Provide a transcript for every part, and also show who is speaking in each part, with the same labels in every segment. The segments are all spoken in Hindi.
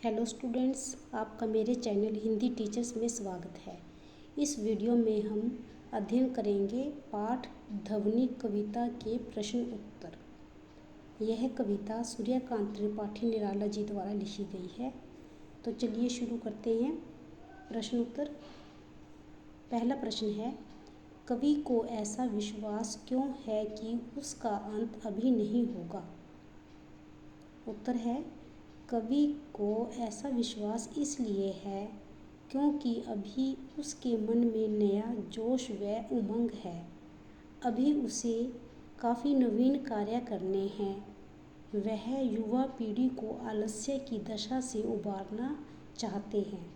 Speaker 1: हेलो स्टूडेंट्स, आपका मेरे चैनल हिंदी टीचर्स में स्वागत है। इस वीडियो में हम अध्ययन करेंगे पाठ ध्वनि कविता के प्रश्न उत्तर। यह कविता सूर्यकांत त्रिपाठी निराला जी द्वारा लिखी गई है। तो चलिए शुरू करते हैं प्रश्न उत्तर। पहला प्रश्न है, कवि को ऐसा विश्वास क्यों है कि उसका अंत अभी नहीं होगा। उत्तर है, कवि को ऐसा विश्वास इसलिए है क्योंकि अभी उसके मन में नया जोश व उमंग है। अभी उसे काफ़ी नवीन कार्य करने हैं। वह युवा पीढ़ी को आलस्य की दशा से उबारना चाहते हैं।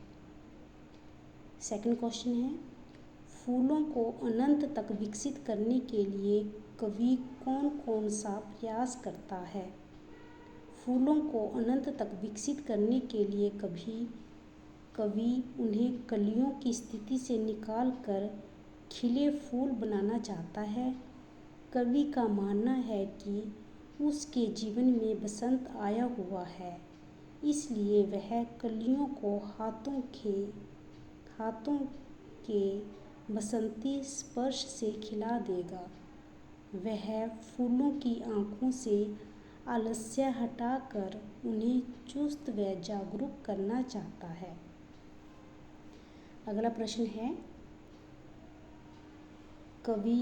Speaker 1: सेकंड क्वेश्चन है, फूलों को अनंत तक विकसित करने के लिए कवि कौन कौन सा प्रयास करता है। फूलों को अनंत तक विकसित करने के लिए कवि उन्हें कलियों की स्थिति से निकाल कर खिले फूल बनाना चाहता है। कवि का मानना है कि उसके जीवन में बसंत आया हुआ है, इसलिए वह कलियों को हाथों के बसंती स्पर्श से खिला देगा। वह फूलों की आँखों से आलस्य हटाकर उन्हें चुस्त व जागरूक करना चाहता है। अगला प्रश्न है, कवि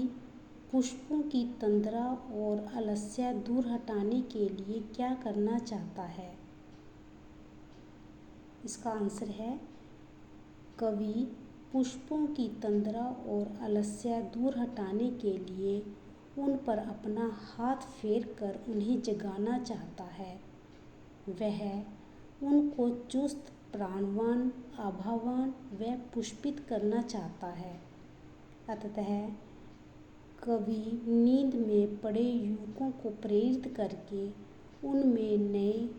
Speaker 1: पुष्पों की तंद्रा और आलस्य दूर हटाने के लिए क्या करना चाहता है। इसका आंसर है, कवि पुष्पों की तंद्रा और आलस्य दूर हटाने के लिए उन पर अपना हाथ फेर कर उन्हें जगाना चाहता है। वह उनको चुस्त, प्राणवान, आभावान व पुष्पित करना चाहता है। अतः कवि नींद में पड़े युवकों को प्रेरित करके उनमें नए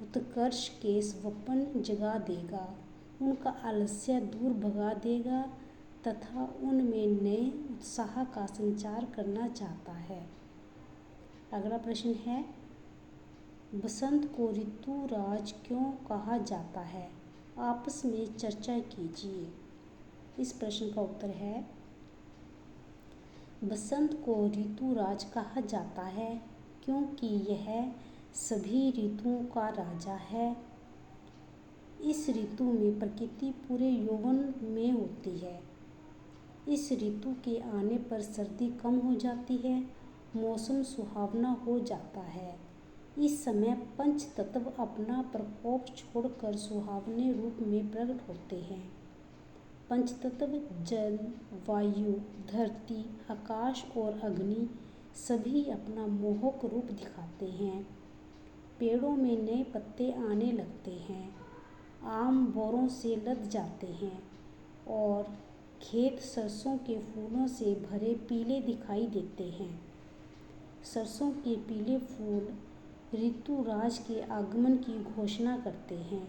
Speaker 1: उत्कर्ष के स्वप्न जगा देगा, उनका आलस्य दूर भगा देगा तथा उनमें नए उत्साह का संचार करना चाहता है। अगला प्रश्न है, बसंत को ऋतुराज क्यों कहा जाता है। आपस में चर्चा कीजिए। इस प्रश्न का उत्तर है, बसंत को ऋतुराज कहा जाता है क्योंकि यह सभी ऋतुओं का राजा है। इस ऋतु में प्रकृति पूरे यौवन में होती है। इस ऋतु के आने पर सर्दी कम हो जाती है, मौसम सुहावना हो जाता है। इस समय पंच तत्व अपना प्रकोप छोड़कर सुहावने रूप में प्रकट होते हैं। पंच तत्व जल, वायु, धरती, आकाश और अग्नि सभी अपना मोहक रूप दिखाते हैं। पेड़ों में नए पत्ते आने लगते हैं, आम बोरों से लद जाते हैं और खेत सरसों के फूलों से भरे पीले दिखाई देते हैं। सरसों के पीले फूल ऋतुराज के आगमन की घोषणा करते हैं।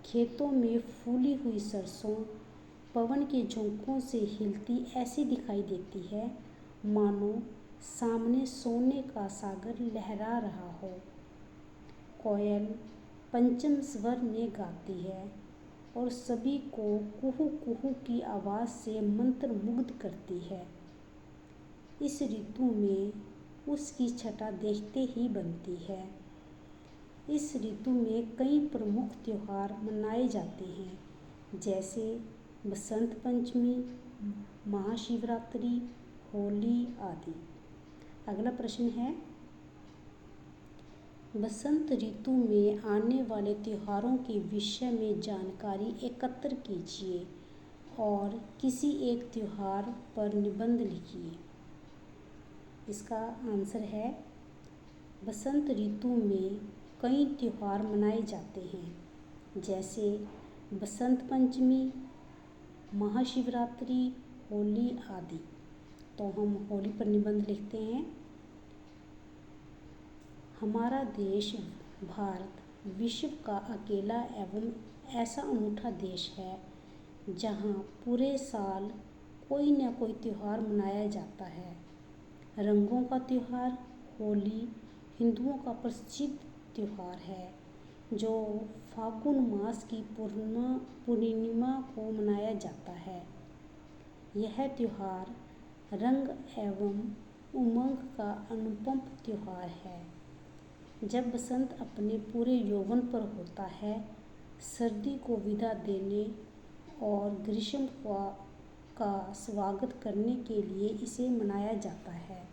Speaker 1: खेतों में फूली हुई सरसों पवन के झोंकों से हिलती ऐसी दिखाई देती है मानो सामने सोने का सागर लहरा रहा हो। कोयल पंचम स्वर में गाती है और सभी को कुहू कुहू की आवाज़ से मंत्रमुग्ध करती है। इस ऋतु में उसकी छटा देखते ही बनती है। इस ऋतु में कई प्रमुख त्योहार मनाए जाते हैं, जैसे बसंत पंचमी, महाशिवरात्रि, होली आदि। अगला प्रश्न है, बसंत ऋतु में आने वाले त्योहारों के विषय में जानकारी एकत्र कीजिए और किसी एक त्योहार पर निबंध लिखिए। इसका आंसर है, बसंत ऋतु में कई त्योहार मनाए जाते हैं, जैसे बसंत पंचमी, महाशिवरात्रि, होली आदि। तो हम होली पर निबंध लिखते हैं। हमारा देश भारत विश्व का अकेला एवं ऐसा अनूठा देश है जहाँ पूरे साल कोई न कोई त्योहार मनाया जाता है। रंगों का त्योहार होली हिंदुओं का प्रसिद्ध त्योहार है। जो फाल्गुन मास की पूर्णिमा को मनाया जाता है। यह त्योहार रंग एवं उमंग का अनुपम त्योहार है। जब बसंत अपने पूरे यौवन पर होता है, सर्दी को विदा देने और ग्रीष्म का स्वागत करने के लिए इसे मनाया जाता है।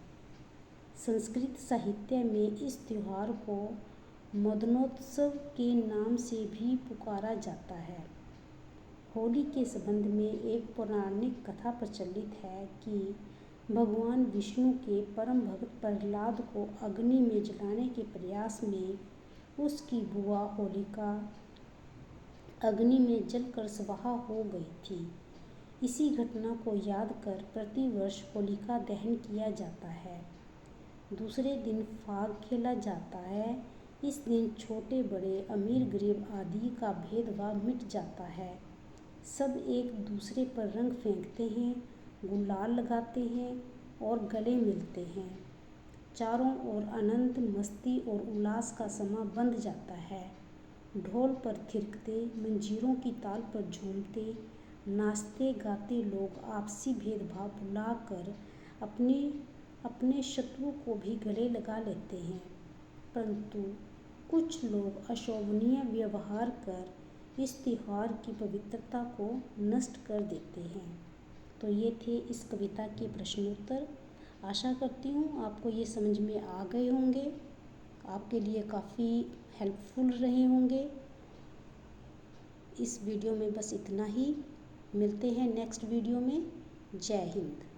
Speaker 1: संस्कृत साहित्य में इस त्योहार को मदनोत्सव के नाम से भी पुकारा जाता है। होली के संबंध में एक पौराणिक कथा प्रचलित है कि भगवान विष्णु के परम भक्त प्रहलाद को अग्नि में जलाने के प्रयास में उसकी बुआ होलिका अग्नि में जलकर स्वाहा हो गई थी। इसी घटना को याद कर प्रतिवर्ष होलिका दहन किया जाता है। दूसरे दिन फाग खेला जाता है। इस दिन छोटे बड़े, अमीर गरीब आदि का भेदभाव मिट जाता है। सब एक दूसरे पर रंग फेंकते हैं, गुलाल लगाते हैं और गले मिलते हैं। चारों ओर आनंद, मस्ती और उल्लास का समा बंध जाता है। ढोल पर थिरकते, मंजीरों की ताल पर झूमते, नाचते गाते लोग आपसी भेदभाव भुलाकर अपने शत्रु को भी गले लगा लेते हैं। परंतु कुछ लोग अशोभनीय व्यवहार कर इस त्योहार की पवित्रता को नष्ट कर देते हैं। तो ये थे इस कविता के प्रश्नोत्तर। आशा करती हूँ आपको ये समझ में आ गए होंगे, आपके लिए काफ़ी हेल्पफुल रहे होंगे। इस वीडियो में बस इतना ही। मिलते हैं नेक्स्ट वीडियो में। जय हिंद।